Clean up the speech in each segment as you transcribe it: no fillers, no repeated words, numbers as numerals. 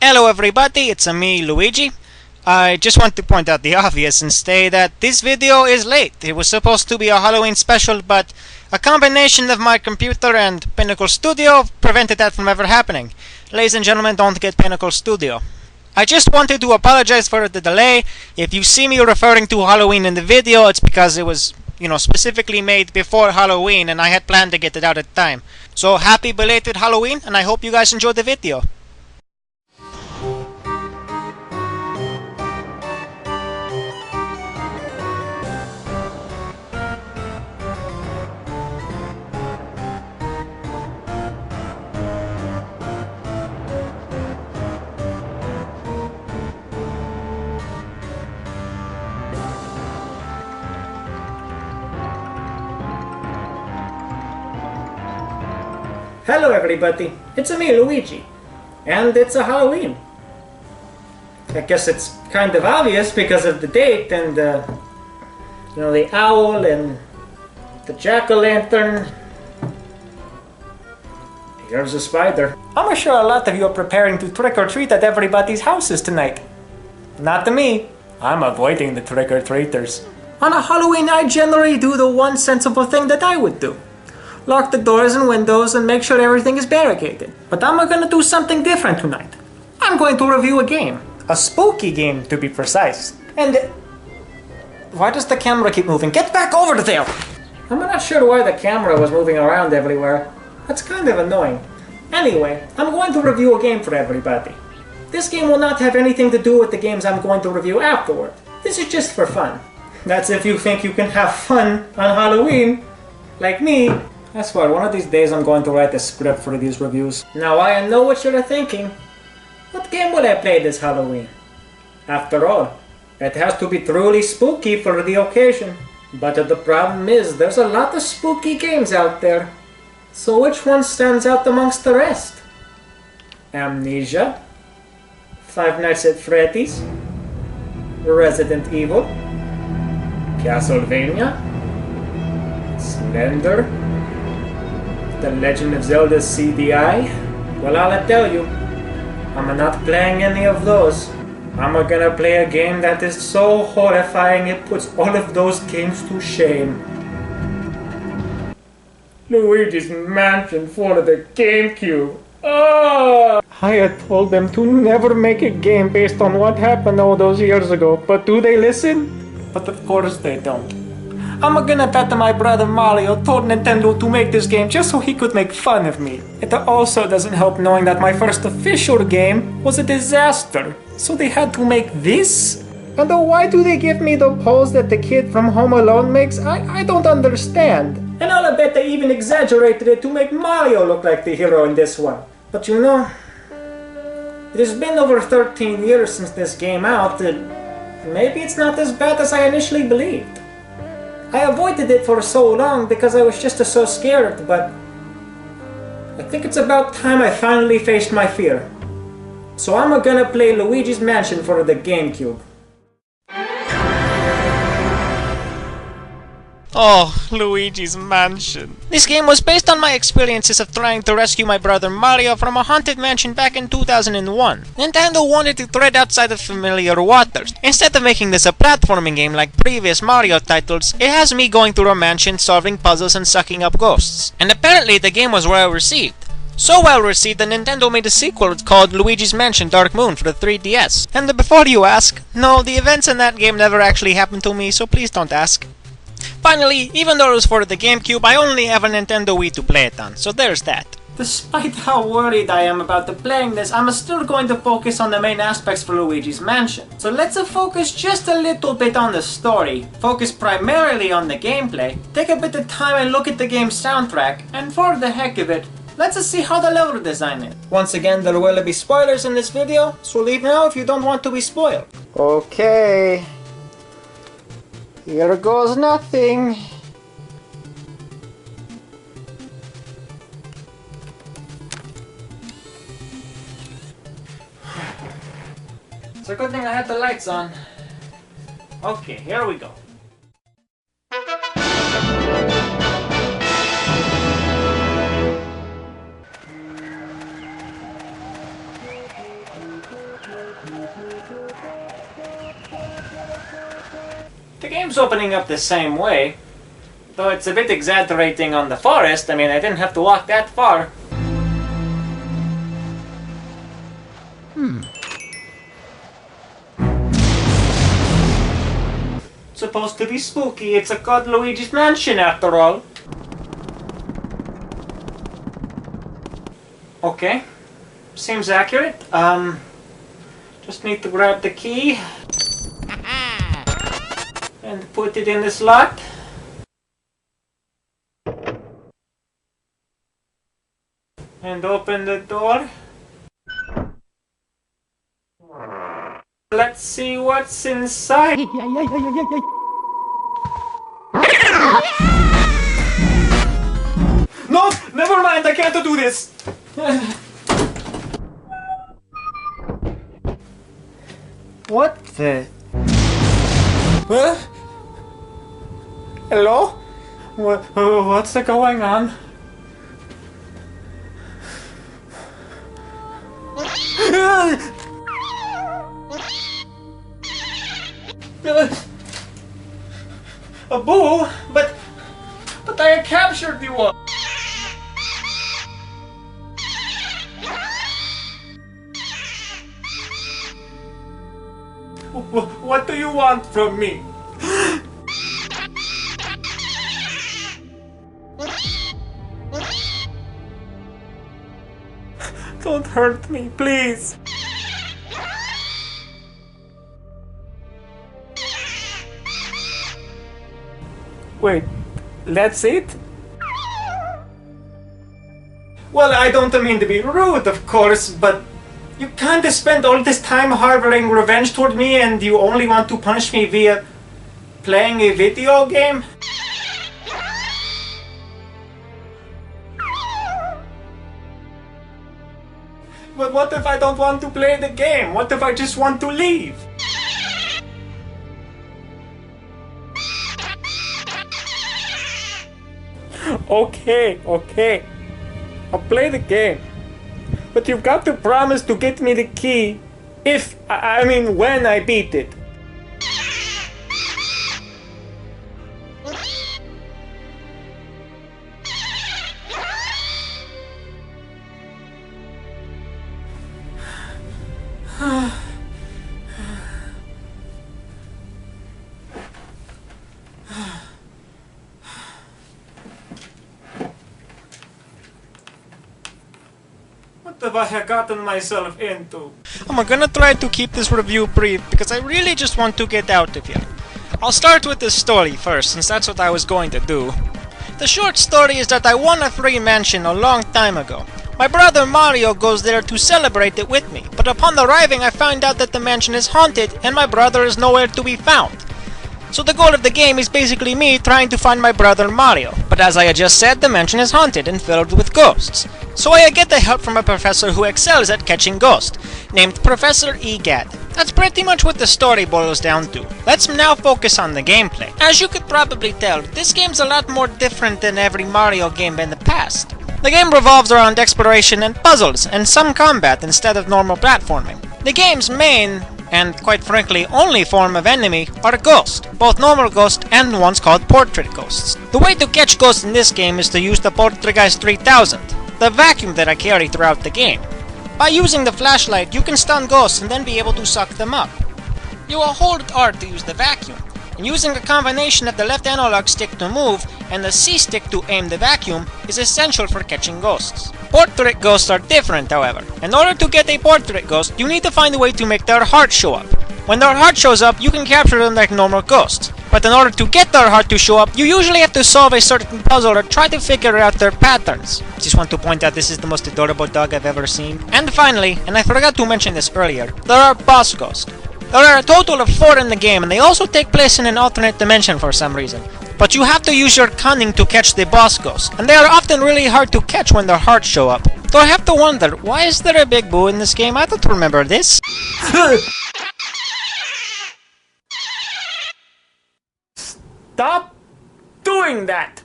Hello everybody, it's me, Luigi. I just want to point out the obvious and say that this video is late. It was supposed to be a Halloween special, but a combination of my computer and Pinnacle Studio prevented that from ever happening. Ladies and gentlemen, don't get Pinnacle Studio. I just wanted to apologize for the delay. If you see me referring to Halloween in the video, it's because it was, specifically made before Halloween and I had planned to get it out at time. So happy belated Halloween, and I hope you guys enjoyed the video. Hello everybody, it's me, Luigi, and it's a Halloween. I guess it's kind of obvious because of the date and the owl and the jack-o'-lantern. Here's a spider. I'm sure a lot of you are preparing to trick-or-treat at everybody's houses tonight. Not to me. I'm avoiding the trick-or-treaters. On a Halloween, I generally do the one sensible thing that I would do. Lock the doors and windows and make sure everything is barricaded. But I'm gonna do something different tonight. I'm going to review a game. A spooky game, to be precise. And why does the camera keep moving? Get back over there! I'm not sure why the camera was moving around everywhere. That's kind of annoying. Anyway, I'm going to review a game for everybody. This game will not have anything to do with the games I'm going to review afterward. This is just for fun. That's if you think you can have fun on Halloween, like me. I swear, one of these days I'm going to write a script for these reviews. Now I know what you're thinking. What game will I play this Halloween? After all, it has to be truly spooky for the occasion. But the problem is, there's a lot of spooky games out there. So which one stands out amongst the rest? Amnesia? Five Nights at Freddy's? Resident Evil? Castlevania? Slender? The Legend of Zelda CDI? Well, I'll tell you, I'm not playing any of those. I'm gonna play a game that is so horrifying it puts all of those games to shame. Luigi's Mansion for the GameCube. Oh! I had told them to never make a game based on what happened all those years ago, but do they listen? But of course they don't. I'm gonna bet my brother Mario told Nintendo to make this game just so he could make fun of me. It also doesn't help knowing that my first official game was a disaster. So they had to make this? And why do they give me the pose that the kid from Home Alone makes? I don't understand. And I'll bet they even exaggerated it to make Mario look like the hero in this one. But it has been over 13 years since this came out. Maybe it's not as bad as I initially believed. I avoided it for so long because I was just so scared, but I think it's about time I finally faced my fear. So I'm gonna play Luigi's Mansion for the GameCube. Oh, Luigi's Mansion. This game was based on my experiences of trying to rescue my brother Mario from a haunted mansion back in 2001. Nintendo wanted to tread outside of familiar waters. Instead of making this a platforming game like previous Mario titles, it has me going through a mansion, solving puzzles and sucking up ghosts. And apparently the game was well received. So well received that Nintendo made a sequel called Luigi's Mansion Dark Moon for the 3DS. And before you ask, no, the events in that game never actually happened to me, so please don't ask. Finally, even though it was for the GameCube, I only have a Nintendo Wii to play it on, so there's that. Despite how worried I am about playing this, I'm still going to focus on the main aspects for Luigi's Mansion. So let's focus just a little bit on the story, focus primarily on the gameplay, take a bit of time and look at the game's soundtrack, and for the heck of it, let's see how the level design is. Once again, there will be spoilers in this video, so leave now if you don't want to be spoiled. Okay. Here goes nothing. It's a good thing I had the lights on. Okay, here we go. keeps opening up the same way. Though it's a bit exaggerating on the forest. I mean, I didn't have to walk that far. It's supposed to be spooky. It's a called Luigi's Mansion after all. Okay. Seems accurate. Just need to grab the key. And put it in the slot. And open the door. Let's see what's inside. No! Never mind! I can't do this! What the... Huh? Hello? What's going on? A boo? But I captured you all. What do you want from me? Don't hurt me, please. Wait, that's it? Well, I don't mean to be rude, of course, but you kinda spent all this time harboring revenge toward me and you only want to punish me via playing a video game? But what if I don't want to play the game? What if I just want to leave? Okay. I'll play the game. But you've got to promise to get me the key if, I mean, when I beat it. What have I gotten myself into? I'm gonna try to keep this review brief because I really just want to get out of here. I'll start with the story first, since that's what I was going to do. The short story is that I won a free mansion a long time ago. My brother Mario goes there to celebrate it with me, but upon arriving I find out that the mansion is haunted and my brother is nowhere to be found. So the goal of the game is basically me trying to find my brother Mario. But as I had just said, the mansion is haunted and filled with ghosts. So I get the help from a professor who excels at catching ghosts, named Professor Egad. That's pretty much what the story boils down to. Let's now focus on the gameplay. As you could probably tell, this game's a lot more different than every Mario game in the past. The game revolves around exploration and puzzles, and some combat instead of normal platforming. The game's main, and quite frankly only form of enemy, are ghosts, both normal ghosts and ones called portrait ghosts. The way to catch ghosts in this game is to use the Poltergeist 3000, the vacuum that I carry throughout the game. By using the flashlight, you can stun ghosts and then be able to suck them up. You will hold R to use the vacuum, and using a combination of the left analog stick to move and the C stick to aim the vacuum is essential for catching ghosts. Portrait ghosts are different, however. In order to get a portrait ghost, you need to find a way to make their heart show up. When their heart shows up, you can capture them like normal ghosts. But in order to get their heart to show up, you usually have to solve a certain puzzle or try to figure out their patterns. Just want to point out this is the most adorable dog I've ever seen. And finally, and I forgot to mention this earlier, there are boss ghosts. There are a total of 4 in the game, and they also take place in an alternate dimension for some reason. But you have to use your cunning to catch the boss ghosts, and they are often really hard to catch when their hearts show up. So I have to wonder, why is there a big boo in this game? I don't remember this. Stop doing that!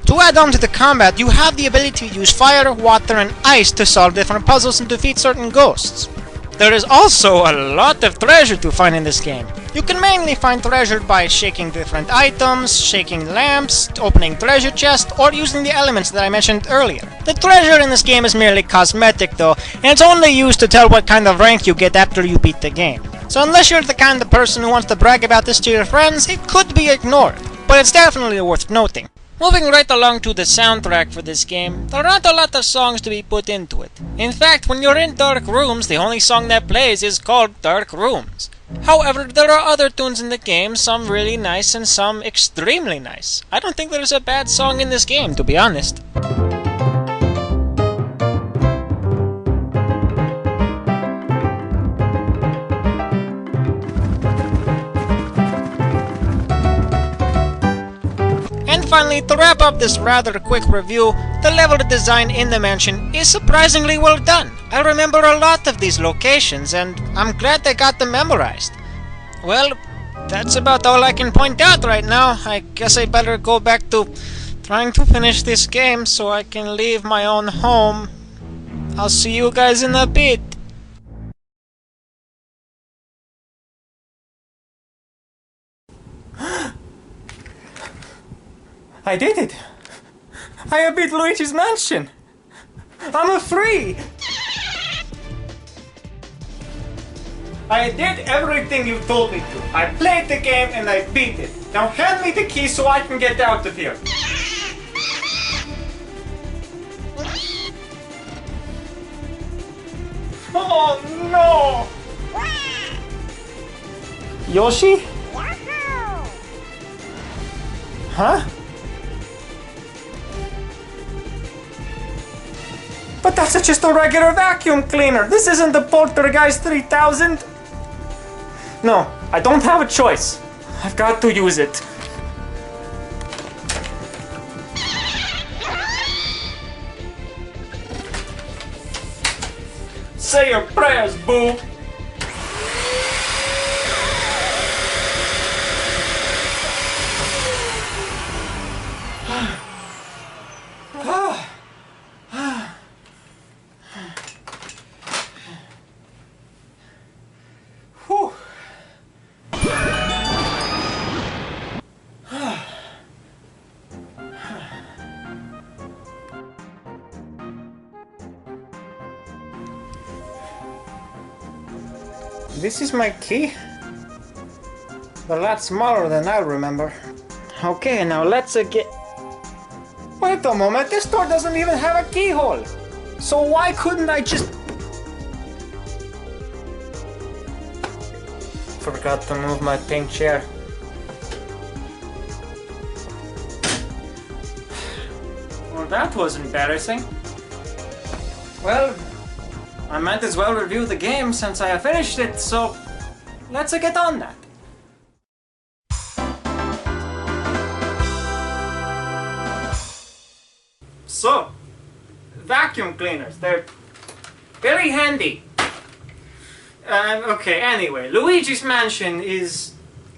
To add on to the combat, you have the ability to use fire, water, and ice to solve different puzzles and defeat certain ghosts. There is also a lot of treasure to find in this game. You can mainly find treasure by shaking different items, shaking lamps, opening treasure chests, or using the elements that I mentioned earlier. The treasure in this game is merely cosmetic though, and it's only used to tell what kind of rank you get after you beat the game. So unless you're the kind of person who wants to brag about this to your friends, it could be ignored, but it's definitely worth noting. Moving right along to the soundtrack for this game, there aren't a lot of songs to be put into it. In fact, when you're in dark rooms, the only song that plays is called Dark Rooms. However, there are other tunes in the game, some really nice and some extremely nice. I don't think there's a bad song in this game, to be honest. Finally, to wrap up this rather quick review, the level design in the mansion is surprisingly well done. I remember a lot of these locations, and I'm glad I got them memorized. Well, that's about all I can point out right now. I guess I better go back to trying to finish this game so I can leave my own home. I'll see you guys in a bit. I did it! I beat Luigi's mansion! I'm free! I did everything you told me to. I played the game and I beat it. Now hand me the key so I can get out of here. Oh no! Yoshi? Huh? But that's just a regular vacuum cleaner. This isn't the Poltergeist 3000. No, I don't have a choice. I've got to use it. Say your prayers, boo. This is my key. A lot smaller than I remember. Okay, now let's get... Wait a moment, this door doesn't even have a keyhole. So why couldn't I just... Forgot to move my pink chair. Well, that was embarrassing. Well, I might as well review the game since I have finished it, so let's get on that. So, vacuum cleaners, they're very handy. Okay, anyway, Luigi's Mansion is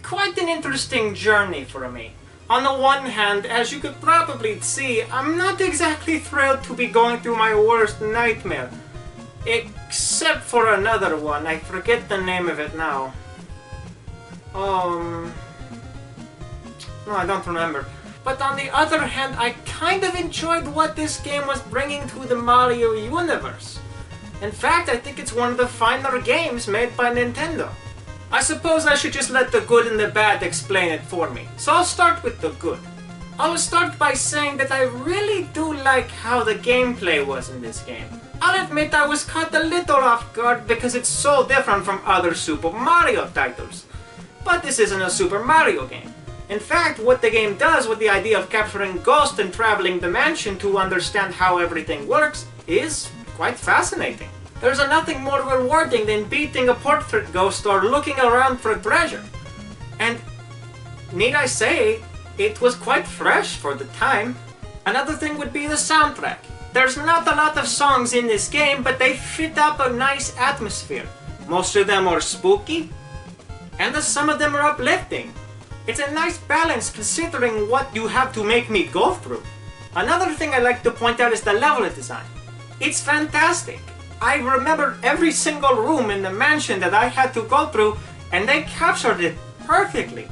quite an interesting journey for me. On the one hand, as you could probably see, I'm not exactly thrilled to be going through my worst nightmare. Except for another one, I forget the name of it now. No, I don't remember. But on the other hand, I kind of enjoyed what this game was bringing to the Mario universe. In fact, I think it's one of the finer games made by Nintendo. I suppose I should just let the good and the bad explain it for me. So I'll start with the good. I'll start by saying that I really do like how the gameplay was in this game. I'll admit I was caught a little off guard because it's so different from other Super Mario titles. But this isn't a Super Mario game. In fact, what the game does with the idea of capturing ghosts and traveling the mansion to understand how everything works is quite fascinating. There's nothing more rewarding than beating a portrait ghost or looking around for treasure. And, need I say, it was quite fresh for the time. Another thing would be the soundtrack. There's not a lot of songs in this game, but they fit up a nice atmosphere. Most of them are spooky, and some of them are uplifting. It's a nice balance considering what you have to make me go through. Another thing I like to point out is the level design. It's fantastic. I remembered every single room in the mansion that I had to go through, and they captured it perfectly.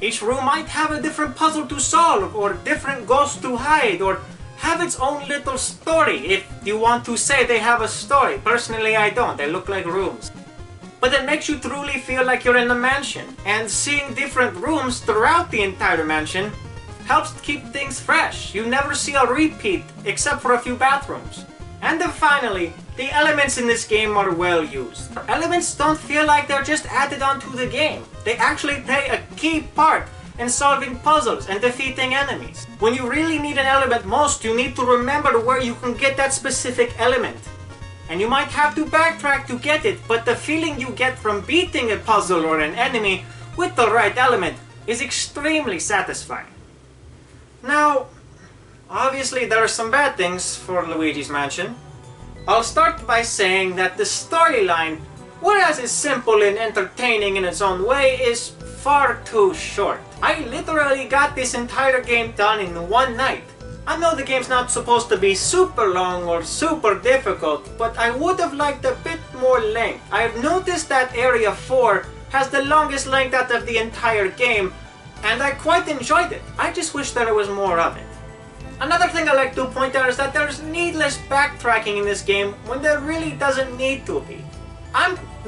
Each room might have a different puzzle to solve, or different ghost to hide, or have its own little story, if you want to say they have a story. Personally, I don't. They look like rooms. But it makes you truly feel like you're in the mansion, and seeing different rooms throughout the entire mansion helps keep things fresh. You never see a repeat, except for a few bathrooms. And then finally, the elements in this game are well used. Elements don't feel like they're just added onto the game. They actually play a key part in solving puzzles and defeating enemies. When you really need an element most, you need to remember where you can get that specific element. And you might have to backtrack to get it, but the feeling you get from beating a puzzle or an enemy with the right element is extremely satisfying. Now, obviously there are some bad things for Luigi's Mansion. I'll start by saying that the storyline, whereas it's simple and entertaining in its own way, is far too short. I literally got this entire game done in one night. I know the game's not supposed to be super long or super difficult, but I would have liked a bit more length. I've noticed that Area 4 has the longest length out of the entire game, and I quite enjoyed it. I just wish there was more of it. Another thing I like to point out is that there's needless backtracking in this game when there really doesn't need to be.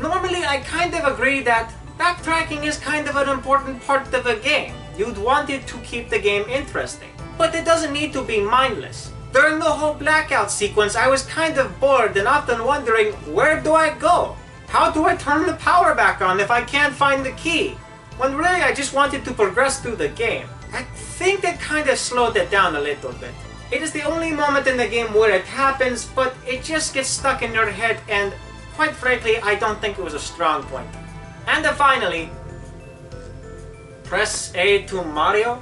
Normally I kind of agree that backtracking is kind of an important part of a game. You'd want it to keep the game interesting. But it doesn't need to be mindless. During the whole blackout sequence, I was kind of bored and often wondering, where do I go? How do I turn the power back on if I can't find the key? When really I just wanted to progress through the game. I think that kind of slowed it down a little bit. It is the only moment in the game where it happens, but it just gets stuck in your head, and quite frankly, I don't think it was a strong point. And then finally, press A to Mario?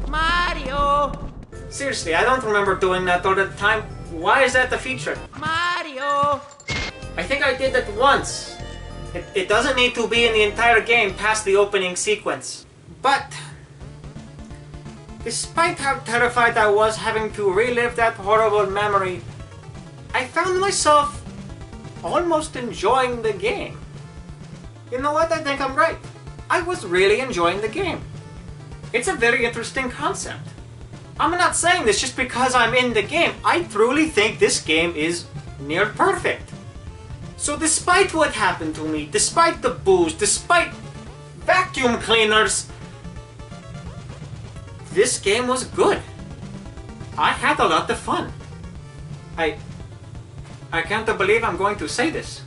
Mario! Seriously, I don't remember doing that all the time. Why is that the feature? Mario! I think I did that once. It doesn't need to be in the entire game past the opening sequence. But despite how terrified I was having to relive that horrible memory, I found myself almost enjoying the game. You know what? I think I'm right. I was really enjoying the game. It's a very interesting concept. I'm not saying this just because I'm in the game. I truly think this game is near perfect. So despite what happened to me, despite the booze, despite vacuum cleaners, this game was good. I had a lot of fun. I can't believe I'm going to say this.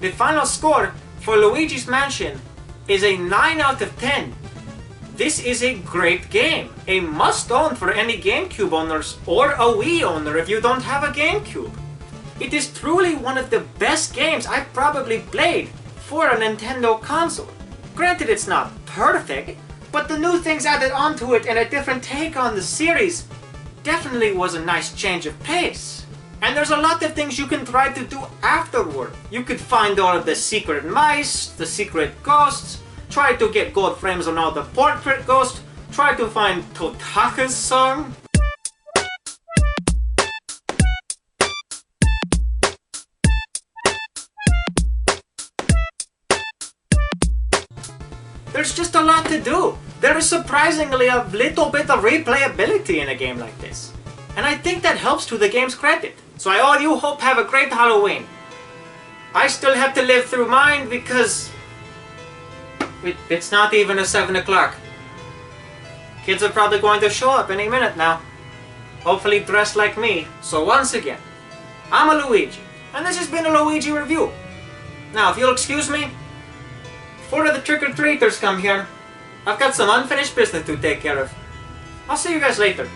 The final score for Luigi's Mansion is a 9 out of 10. This is a great game, a must-own for any GameCube owners or a Wii owner if you don't have a GameCube. It is truly one of the best games I've probably played for a Nintendo console. Granted, it's not perfect, but the new things added onto it and a different take on the series definitely was a nice change of pace. And there's a lot of things you can try to do afterward. You could find all of the secret mice, the secret ghosts, try to get gold frames on all the portrait ghosts, try to find Totaka's song. There's just a lot to do. There is surprisingly a little bit of replayability in a game like this. And I think that helps to the game's credit. So I all you hope have a great Halloween. I still have to live through mine because it's not even 7 o'clock. Kids are probably going to show up any minute now. Hopefully dressed like me. So once again, I'm a Luigi, and this has been a Luigi review. Now if you'll excuse me, before the trick-or-treaters come here, I've got some unfinished business to take care of. I'll see you guys later.